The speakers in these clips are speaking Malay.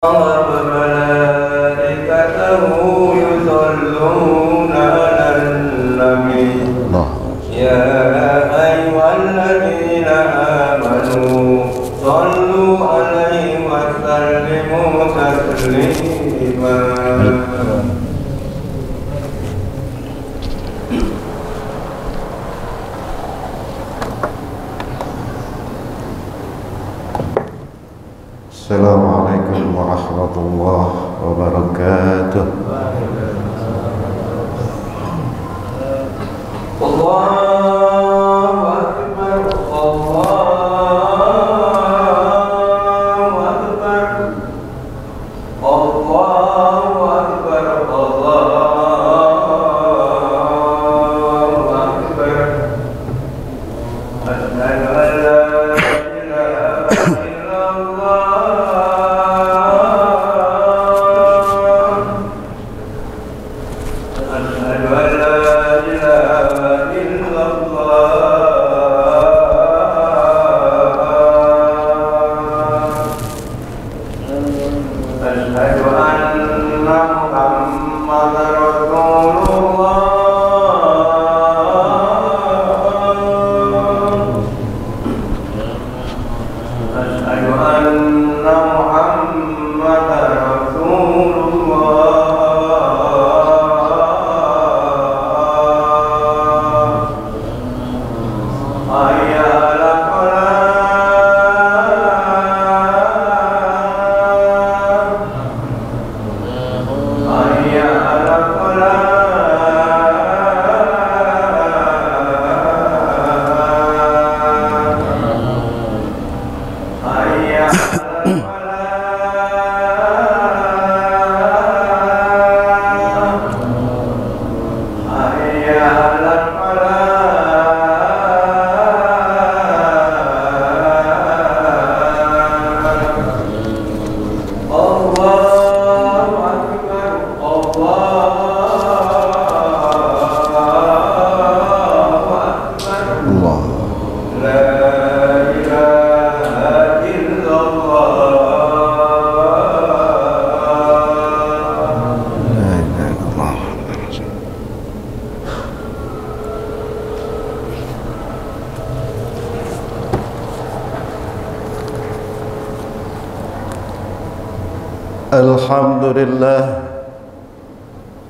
وملائكته يصلون على النبي يا أيها الذين آمنوا صلوا عليه وسلموا تسليما. Assalamualaikum warahmatullahi wabarakatuh. Allahu Akbar, Allahu Akbar, Allahu Akbar, Allahu Akbar. Asyhadu an la ilaha illallah.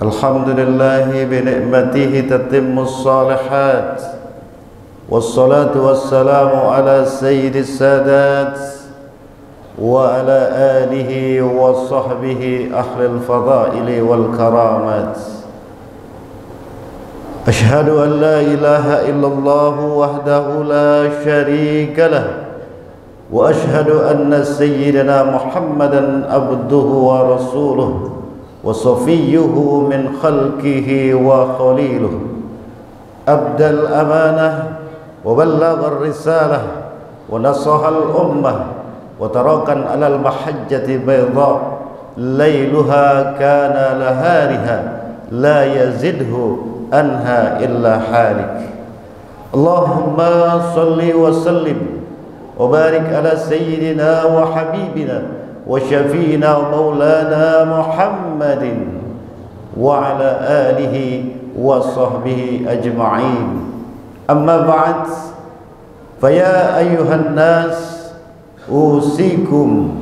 Alhamdulillahi binikmatihi tatimmus salihat. Wassalatu wassalamu ala sayyidis sadat wa ala alihi wa sahbihi ahlil fadaili wal karamat. Ashhadu an la ilaha illallah wahdahu la sharika lah, wa ashhadu anna sayyidina Muhammadan abduhu wa rasuluh wa safiyyuhu min khalqihi wa khaliluh. Abdal amanah wa ballagha ar-risalah wa nasaha al-ummah wa tarakan ala al-mahajjati bayda layluha kana lahariha la yazidhu anha illa halik. Allahumma salli wa sallim wa barik ala sayyidina wa habibina wa syafiina maulana Muhammadin wa ala alihi wa sahbihi ajma'in. Amma ba'd, faya ayyuhan nas usikum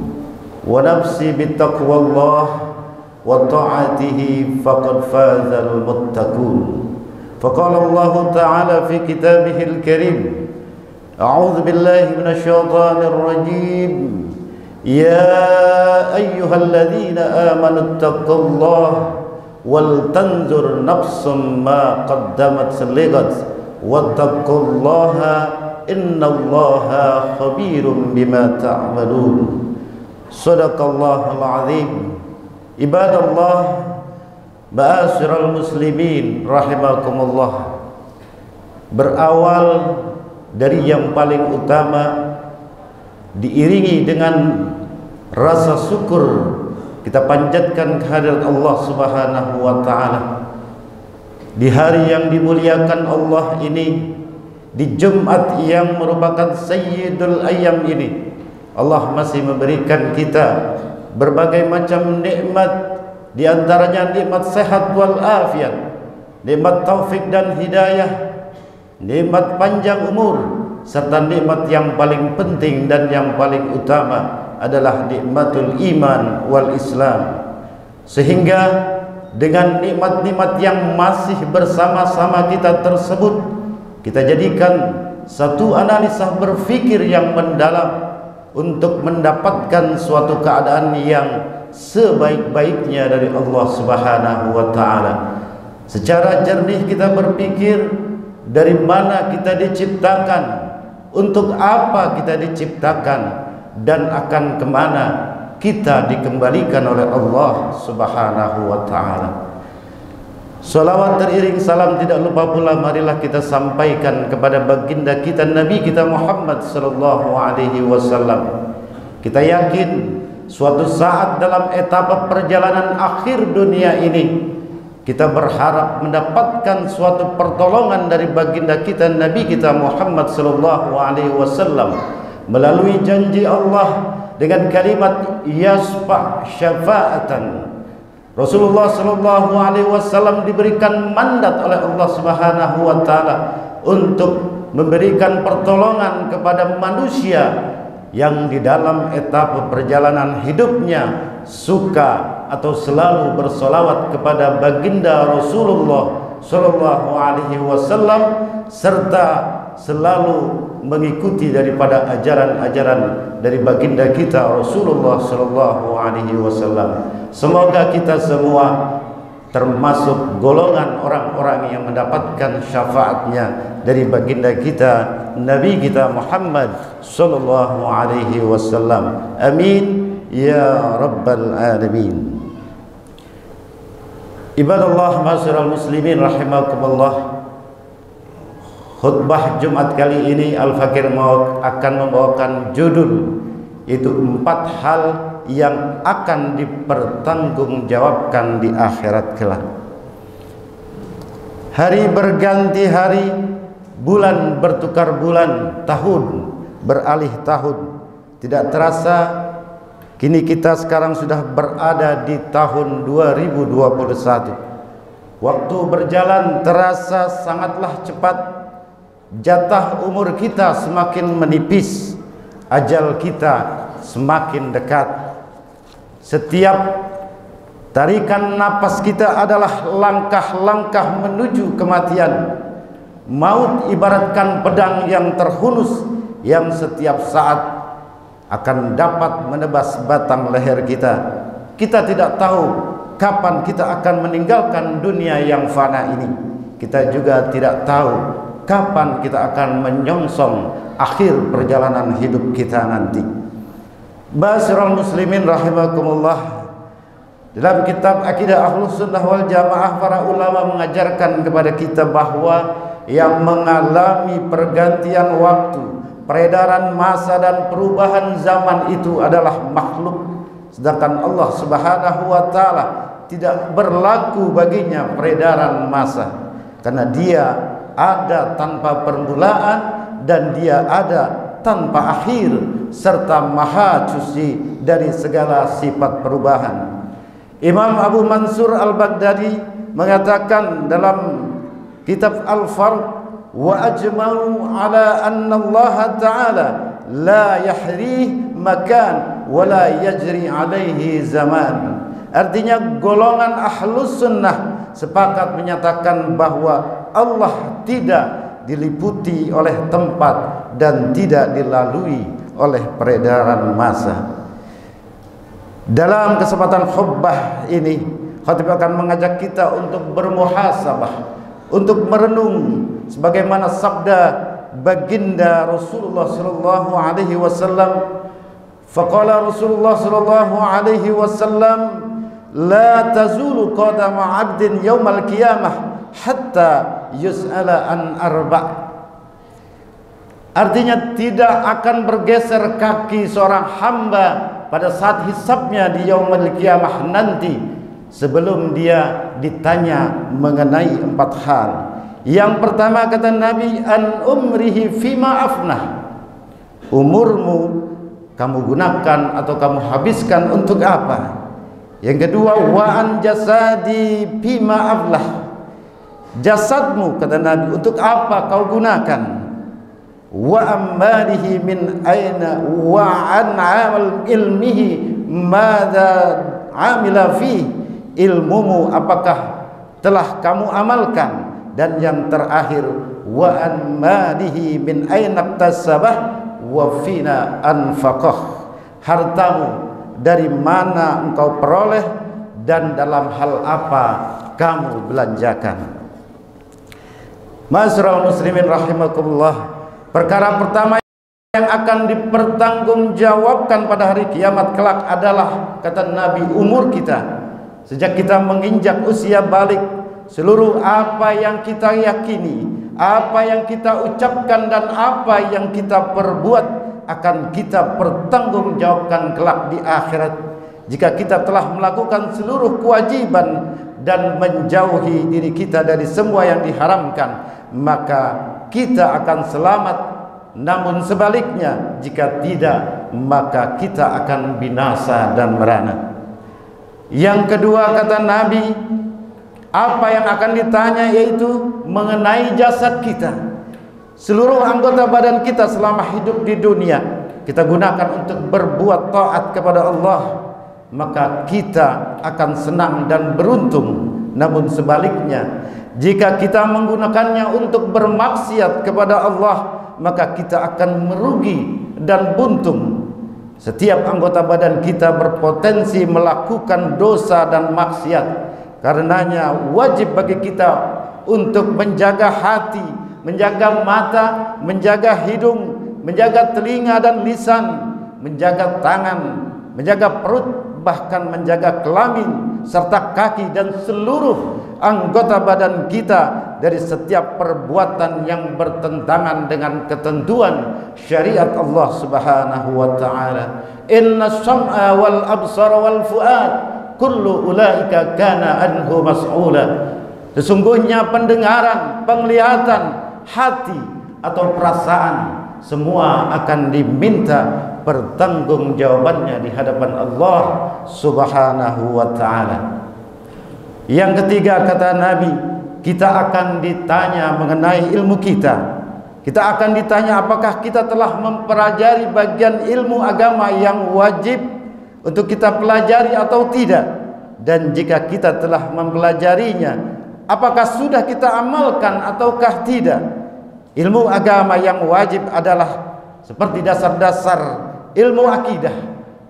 wa nafsi bittaqwallah wa ta'atihi faqad fazal muttaqun. Faqala Allah ta'ala fi kitabihil karim, a'udzu billahi minasy syaithanir rajim. Ya ayyuhalladzina amanu taqullaha wal tanzur nafsum ma qaddamat lighad wattaqullaha innallaha khabirum bima ta'malun. Shadaqallahul azim. Ibadallah, ma'asyiral muslimin rahimakumullah. Berawal dari yang paling utama, diiringi dengan rasa syukur, kita panjatkan kehadirat Allah Subhanahu wa taala di hari yang dimuliakan Allah ini, di Jumat yang merupakan sayyidul ayyam ini. Allah masih memberikan kita berbagai macam nikmat, di antaranya nikmat sehat wal afiat, nikmat taufik dan hidayah, nikmat panjang umur, serta nikmat yang paling penting dan yang paling utama adalah nikmatul iman wal Islam. Sehingga dengan nikmat-nikmat yang masih bersama-sama kita tersebut, kita jadikan satu analisa berfikir yang mendalam untuk mendapatkan suatu keadaan yang sebaik-baiknya dari Allah Subhanahu wa taala. Secara jernih kita berpikir dari mana kita diciptakan, untuk apa kita diciptakan, dan akan kemana kita dikembalikan oleh Allah Subhanahu wa taala. Salawat teriring salam tidak lupa pula marilah kita sampaikan kepada baginda kita Nabi kita Muhammad sallallahu alaihi wasallam. Kita yakin suatu saat dalam etapa perjalanan akhir dunia ini kita berharap mendapatkan suatu pertolongan dari baginda kita Nabi kita Muhammad sallallahu alaihi wasallam melalui janji Allah dengan kalimat yasfa syafa'atan. Rasulullah sallallahu alaihi wasallam diberikan mandat oleh Allah Subhanahu wa taala untuk memberikan pertolongan kepada manusia yang di dalam etapa perjalanan hidupnya suka atau selalu bersolawat kepada baginda Rasulullah sallallahu alaihi wasallam serta selalu mengikuti daripada ajaran-ajaran dari baginda kita Rasulullah sallallahu alaihi wasallam. Semoga kita semua termasuk golongan orang-orang yang mendapatkan syafaatnya dari baginda kita Nabi kita Muhammad sallallahu alaihi wasallam. Amin ya rabbal alamin. Ibadallah ma'asyiral muslimin rahimakumullah. Khutbah Jumat kali ini Al-Fakir akan membawakan judul, itu 4 hal yang akan dipertanggungjawabkan di akhirat kelak. Hari berganti hari, bulan bertukar bulan, tahun beralih tahun. Tidak terasa kini kita sekarang sudah berada di tahun 2021. Waktu berjalan terasa sangatlah cepat. Jatah umur kita semakin menipis, ajal kita semakin dekat. Setiap tarikan napas kita adalah langkah-langkah menuju kematian. Maut ibaratkan pedang yang terhunus yang setiap saat akan dapat menebas batang leher kita. Kita tidak tahu kapan kita akan meninggalkan dunia yang fana ini. Kita juga tidak tahu kapan kita akan menyongsong akhir perjalanan hidup kita nanti. Ma'asyiral muslimin rahimakumullah. Dalam kitab Aqidah Ahlus Sunnah wal Jamaah, para ulama mengajarkan kepada kita bahwa yang mengalami pergantian waktu, peredaran masa dan perubahan zaman itu adalah makhluk, sedangkan Allah Subhanahu wa taala tidak berlaku baginya peredaran masa, karena Dia ada tanpa permulaan dan Dia ada tanpa akhir serta maha suci dari segala sifat perubahan. Imam Abu Mansur Al-Baghdadi mengatakan dalam kitab Al-Farq, wa ajma'u ala anna Allah ta'ala la yahrih makan wa la yajri alaihi zaman. Artinya golongan Ahlus Sunnah sepakat menyatakan bahwa Allah tidak diliputi oleh tempat dan tidak dilalui oleh peredaran masa. Dalam kesempatan khutbah ini, khatib akan mengajak kita untuk bermuhasabah, untuk merenung sebagaimana sabda baginda Rasulullah sallallahu alaihi wasallam. Faqala Rasulullah sallallahu alaihi wasallam, la tazulu qadama 'abdin yaumal qiyamah hatta yus'ala an arba'. Artinya tidak akan bergeser kaki seorang hamba pada saat hisabnya di yaumul qiyamah nanti sebelum dia ditanya mengenai 4 hal. Yang pertama kata Nabi, an umrihi fima afnah. Umurmu kamu gunakan atau kamu habiskan untuk apa? Yang kedua, wa an jasadi bima aflah, jasadmu kata Nabi untuk apa kau gunakan? Wa amalihi min aina wa an amal ilmihi madza amila fi, ilmumu apakah telah kamu amalkan? Dan yang terakhir, wa an malihi min aina tasabah wa fina anfaqah, hartamu dari mana engkau peroleh dan dalam hal apa kamu belanjakan. Ma'asyiral muslimin rahimakumullah, perkara pertama yang akan dipertanggungjawabkan pada hari kiamat kelak adalah, kata Nabi, umur kita. Sejak kita menginjak usia balik, seluruh apa yang kita yakini, apa yang kita ucapkan dan apa yang kita perbuat akan kita pertanggungjawabkan kelak di akhirat. Jika kita telah melakukan seluruh kewajiban dan menjauhi diri kita dari semua yang diharamkan, maka kita akan selamat. Namun sebaliknya, jika tidak, maka kita akan binasa dan merana. Yang kedua, kata Nabi, apa yang akan ditanya yaitu mengenai jasad kita. Seluruh anggota badan kita selama hidup di dunia kita gunakan untuk berbuat taat kepada Allah, maka kita akan senang dan beruntung. Namun sebaliknya, jika kita menggunakannya untuk bermaksiat kepada Allah, maka kita akan merugi dan buntung. Setiap anggota badan kita berpotensi melakukan dosa dan maksiat. Karenanya wajib bagi kita untuk menjaga hati, menjaga mata, menjaga hidung, menjaga telinga dan lisan, menjaga tangan, menjaga perut, bahkan menjaga kelamin serta kaki dan seluruh anggota badan kita dari setiap perbuatan yang bertentangan dengan ketentuan syariat Allah Subhanahu wa taala. Inna sam'a wal absara wal fuad kullu ulaika kana anhu mas'ula. Sesungguhnya pendengaran, penglihatan, hati atau perasaan semua akan diminta pertanggungjawabannya di hadapan Allah Subhanahu wa taala. Yang ketiga, kata Nabi, kita akan ditanya mengenai ilmu kita. Kita akan ditanya apakah kita telah mempelajari bagian ilmu agama yang wajib untuk kita pelajari atau tidak. Dan jika kita telah mempelajarinya, apakah sudah kita amalkan ataukah tidak. Ilmu agama yang wajib adalah seperti dasar-dasar ilmu akidah,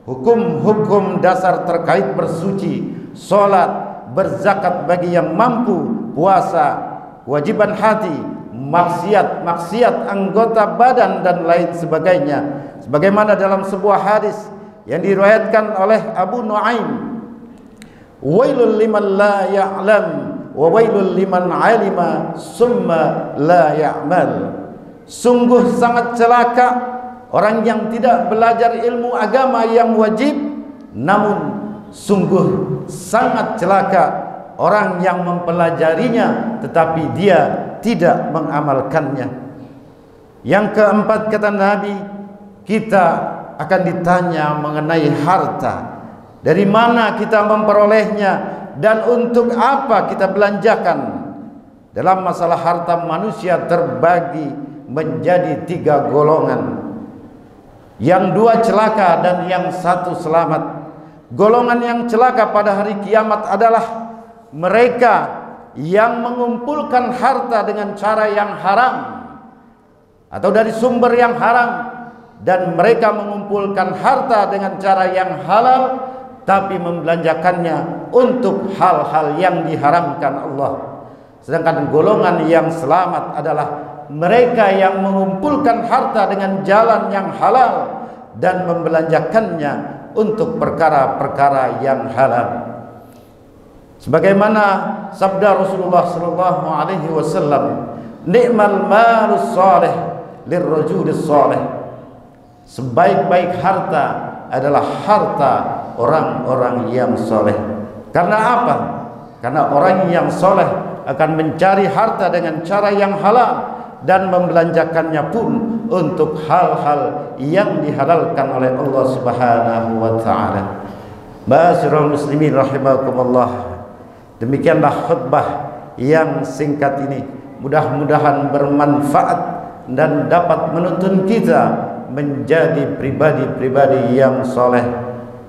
hukum-hukum dasar terkait bersuci, sholat, berzakat bagi yang mampu, puasa, kewajiban hati, maksiat anggota badan dan lain sebagainya. Sebagaimana dalam sebuah hadis yang diriwayatkan oleh Abu Nuaim, wailul liman la ya'lam wa wailul liman 'alima summa la ya'mal. Sungguh sangat celaka orang yang tidak belajar ilmu agama yang wajib, namun sungguh sangat celaka orang yang mempelajarinya tetapi dia tidak mengamalkannya. Yang keempat, kata Nabi, kita akan ditanya mengenai harta. Dari mana kita memperolehnya dan untuk apa kita belanjakan. Dalam masalah harta, manusia terbagi menjadi 3 golongan. Yang 2 celaka dan yang 1 selamat. Golongan yang celaka pada hari kiamat adalah mereka yang mengumpulkan harta dengan cara yang haram atau dari sumber yang haram, dan mereka mengumpulkan harta dengan cara yang halal tapi membelanjakannya untuk hal-hal yang diharamkan Allah. Sedangkan golongan yang selamat adalah mereka yang mengumpulkan harta dengan jalan yang halal dan membelanjakannya untuk perkara-perkara yang halal. Sebagaimana sabda Rasulullah sallallahu alaihi wasallam, ni'mal malus salih lirrajulis salih. Sebaik-baik harta adalah harta orang-orang yang soleh. Karena apa? Karena orang yang soleh akan mencari harta dengan cara yang halal dan membelanjakannya pun untuk hal-hal yang dihalalkan oleh Allah Subhanahu wa taala. Ma'asyiral muslimin rahimakumullah. Demikianlah khutbah yang singkat ini. Mudah-mudahan bermanfaat dan dapat menuntun kita menjadi pribadi-pribadi yang soleh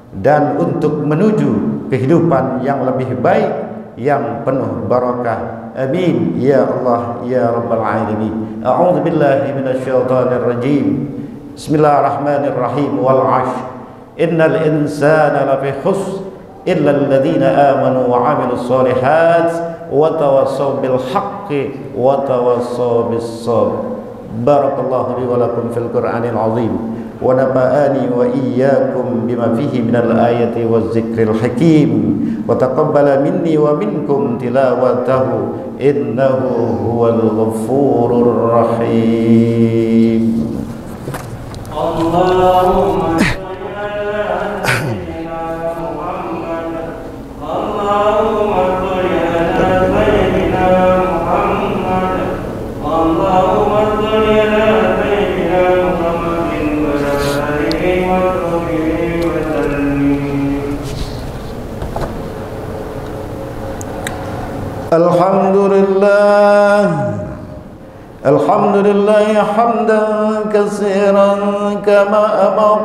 dan untuk menuju kehidupan yang lebih baik, yang penuh barakah. Amin ya Allah ya rabbal alamin. A'udzu billahi minasyaitonir rajim. Bismillahirrahmanirrahim. Wal 'ashr innal insana lafi khusr illa alladhina amanu wa 'amilus solihat wa tawassaw bil haqqi wa tawassaw bis sabr. Barakallahu li wa lakum fil Qur'anil 'azim wa nafa'ani wa iyyakum bima fihi minal ayati waz zikril hakim wa taqabbala minni wa minkum tilawatahu innahu huwal ghafurur rahim. Allahumma shalli ala sayyidina Muhammad. Allahumma shalli ala sayyidina Muhammad. Allahumma shalli ala sayyidina Muhammadin wa ala alihi wa sahbihi wa sallim. Alhamdulillah, alhamdulillah hamdan katsiran kama amar